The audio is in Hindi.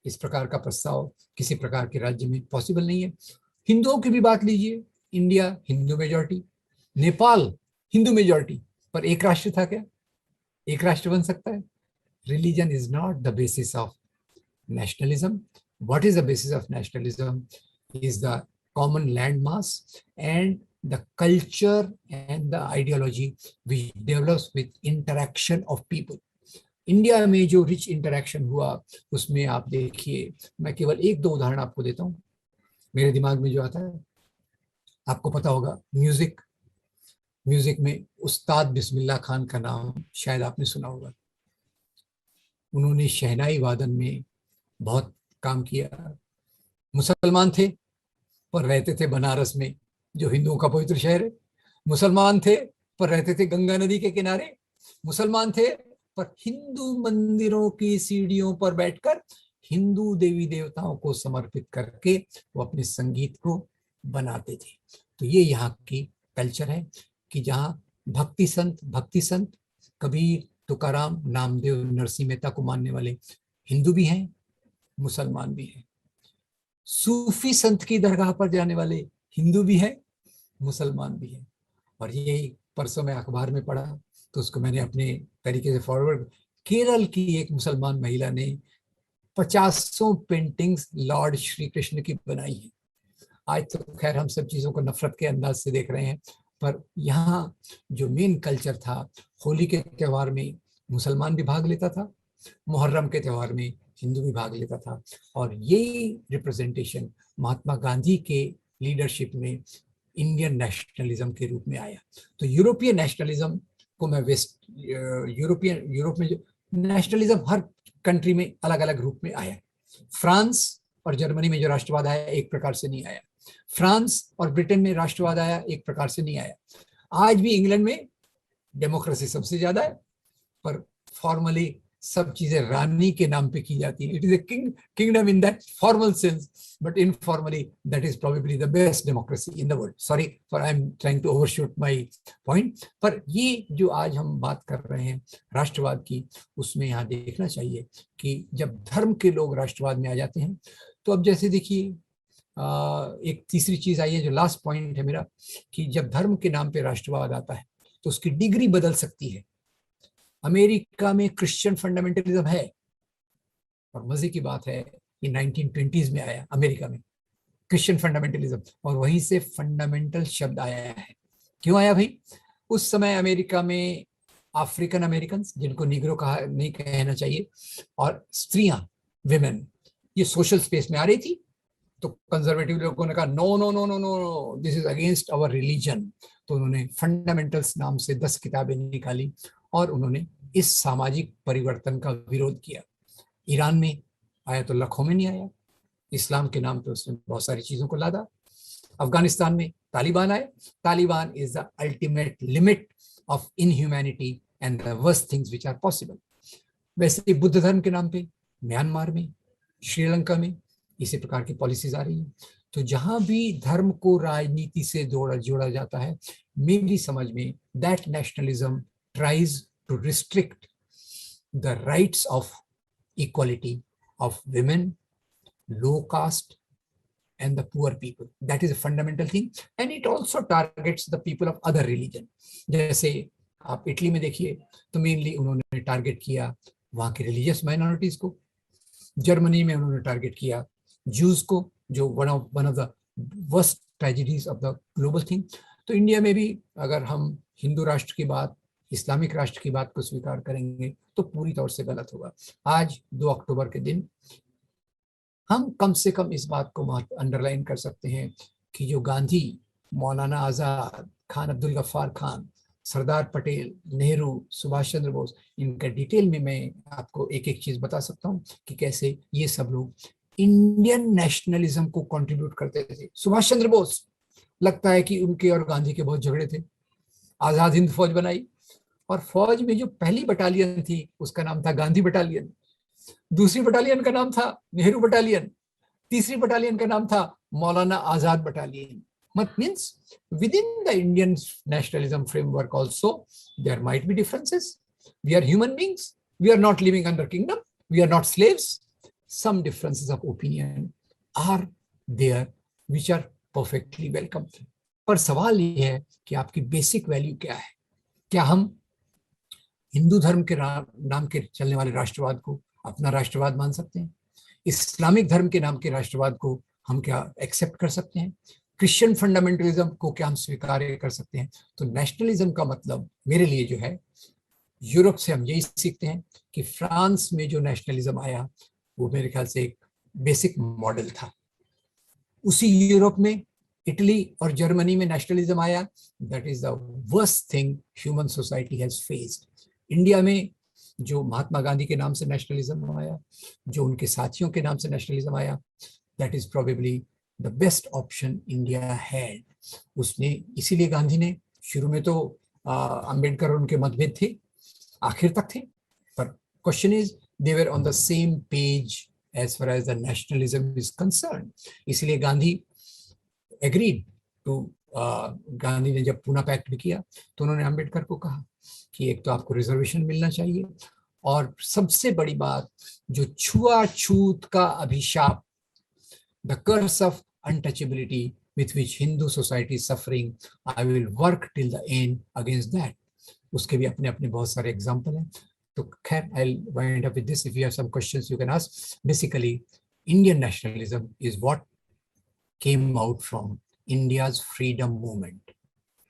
इस प्रकार का प्रस्ताव किसी प्रकार के राज्य में पॉसिबल नहीं है। हिंदुओं की भी बात लीजिए, India Hindu majority, Nepal Hindu majority, पर एक राष्ट्र था क्या? एक राष्ट्र बन सकता है? Religion is not the basis of nationalism. What is the basis of nationalism? Is the common land mass and the culture and the ideology which develops with interaction of people. India में जो रिच इंटरेक्शन हुआ उसमें आप देखिए, मैं केवल एक दो उदाहरण आपको देता हूँ मेरे दिमाग में जो आता है। आपको पता होगा म्यूजिक, म्यूजिक में उस्ताद बिस्मिल्लाह खान का नाम शायद आपने सुना होगा। उन्होंने शहनाई वादन में बहुत काम किया। मुसलमान थे पर रहते थे बनारस में, जो हिंदुओं का पवित्र शहर है। मुसलमान थे पर रहते थे गंगा नदी के किनारे। मुसलमान थे पर हिंदू मंदिरों की सीढ़ियों पर बैठकर हिंदू देवी देवताओं को समर्पित करके वो अपने संगीत को बनाते थे। तो ये यहाँ की कल्चर है कि जहाँ भक्ति संत कबीर, तुकाराम, नामदेव, नरसिंह मेहता को मानने वाले हिंदू भी हैं, मुसलमान भी हैं। सूफी संत की दरगाह पर जाने वाले हिंदू भी हैं, मुसलमान भी हैं। और यही परसों में अखबार में पढ़ा तो उसको मैंने अपने तरीके से फॉरवर्ड। केरल की एक मुसलमान महिला ने 50 पेंटिंग्स लॉर्ड श्री कृष्ण की बनाई है। आज तो खैर हम सब चीजों को नफरत के अंदाज से देख रहे हैं, पर यहाँ जो मेन कल्चर था, होली के त्यौहार में मुसलमान भी भाग लेता था, मुहर्रम के त्यौहार में हिंदू भी भाग लेता था। और यही रिप्रेजेंटेशन महात्मा गांधी के लीडरशिप में इंडियन नेशनलिज्म के रूप में आया। तो यूरोपियन नेशनलिज्म को मैं यूरोप में जो नेशनलिज्म हर कंट्री में अलग अलग रूप में आया। फ्रांस और जर्मनी में जो राष्ट्रवाद आया एक प्रकार से नहीं आया। फ्रांस और ब्रिटेन में राष्ट्रवाद आया एक प्रकार से नहीं आया। आज भी इंग्लैंड में डेमोक्रेसी सबसे ज्यादा है, पर फॉर्मली सब चीजें रानी के नाम पे की जाती है। It is a kingdom in that formal sense, but informally that is probably the best democracy in the world. Sorry for I am trying to overshoot my point. पर ये जो आज हम बात कर रहे हैं राष्ट्रवाद की, उसमें यहाँ देखना चाहिए कि जब धर्म के लोग राष्ट्रवाद में आ जाते हैं तो अब जैसे देखिए एक तीसरी चीज आई है जो लास्ट पॉइंट है मेरा, कि जब धर्म के नाम पे राष्ट्रवाद आता है तो उसकी डिग्री बदल सकती है। अमेरिका में क्रिश्चियन फंडामेंटलिज्म है, और मजे की बात है ये 1920s में आया अमेरिका में क्रिश्चियन फंडामेंटलिज्म, और वहीं से फंडामेंटल शब्द आया है। क्यों आया भाई? उस समय अमेरिका में अफ्रीकन अमेरिकन, जिनको निग्रो कहा नहीं कहना चाहिए, और स्त्रियां, विमेन, ये सोशल स्पेस में आ रही थी। तो कंजर्वेटिव लोगों ने कहा no no no no no, this is against our religion. तो उन्होंने फंडामेंटल्स नाम से 10 किताबें निकाली और उन्होंने इस सामाजिक परिवर्तन का विरोध किया। ईरान में आयतुल्लाह खोमेनी आया, इस्लाम के नाम पे उसने बहुत सारी चीजों को लादा। अफगानिस्तान में तालिबान आए। Taliban is the ultimate limit of inhumanity and the worst things which are possible. वैसे ही बुद्ध धर्म के नाम पे म्यांमार में, श्रीलंका में इसी प्रकार की पॉलिसीज आ रही हैं। तो जहां भी धर्म को राजनीति से जोड़ा जाता है, मेरी समझ में that nationalism tries to restrict the rights of equality of women, low caste, and the poor people. That is a fundamental thing, and it also targets the people of other religion. जैसे आप इटली में देखिए तो मेनली उन्होंने टारगेट किया वहाँ के रिलीजियस माइनॉरिटीज को। जर्मनी में उन्होंने टारगेट किया जूस को, जो one of the worst tragedies of the global thing. तो इंडिया में भी अगर हम हिंदू राष्ट्र की बात, इस्लामिक राष्ट्र की बात को स्वीकार करेंगे तो पूरी तौर से गलत होगा। आज 2 अक्टूबर के दिन हम कम से कम इस बात को अंडरलाइन कर सकते हैं कि जो गांधी, मौलाना आजाद, खान अब्दुल गफ्फार खान, सरदार पटेल, नेहरू, सुभाष चंद्र बोस, इनका डिटेल में मैं आपको एक एक चीज बता सकता हूँ कि कैसे ये सब लोग इंडियन नेशनलिज्म को कंट्रीब्यूट करते थे। सुभाष चंद्र बोस, लगता है कि उनके और गांधी के बहुत झगड़े थे। आजाद हिंद फौज बनाई, और फौज में जो पहली बटालियन थी उसका नाम था गांधी बटालियन, दूसरी बटालियन का नाम था नेहरू बटालियन, तीसरी बटालियन का नाम था Maulana Azad battalion. What means within the Indian nationalism framework also there might be differences. We are human beings. We are not living under kingdom. We are not slaves. some differences of opinion are there which are perfectly welcome. पर सवाल ये है कि आपकी बेसिक वैल्यू क्या है? क्या हम हिंदू धर्म के नाम के चलने वाले राष्ट्रवाद को अपना राष्ट्रवाद मान सकते हैं? इस्लामिक धर्म के नाम के राष्ट्रवाद को हम क्या एक्सेप्ट कर सकते हैं? क्रिश्चियन फंडामेंटलिज्म को क्या हम स्वीकार कर सकते हैं? तो नेशनलिज्म का मतलब मेरे लिए जो है, यूरोप से हम यही सीखते हैं कि फ्रांस में जो नेशनलिज्म आया वो मेरे ख्याल से एक बेसिक मॉडल था। उसी यूरोप में इटली और जर्मनी में नेशनलिज्म आया, that is the worst thing human society has faced. India में जो महात्मा गांधी के नाम से नेशनलिज्म आया, जो उनके साथियों के नाम से नेशनलिज्म आया, that is probably the best option India had. उसने इसीलिए गांधी ने शुरू में तो अंबेडकर और उनके मतभेद थे, आखिर तक थे, पर question is they were on the same page as far as the nationalism is concerned. इसलिए गांधी agreed to गांधी ने जब पूना पैक्ट भी किया तो उन्होंने अंबेडकर को कहा कि एक तो आपको रिजर्वेशन मिलना चाहिए, और सबसे बड़ी बात जो छुआछूत का अभिशाप, the curse of untouchability with which Hindu society is suffering, I will work till the end against that. उसके भी अपने अपने बहुत सारे एग्जाम्पल हैं। तो खैर, I'll wind up with this. If you have some questions, you can ask. Basically, Indian nationalism is what came out from India's freedom movement.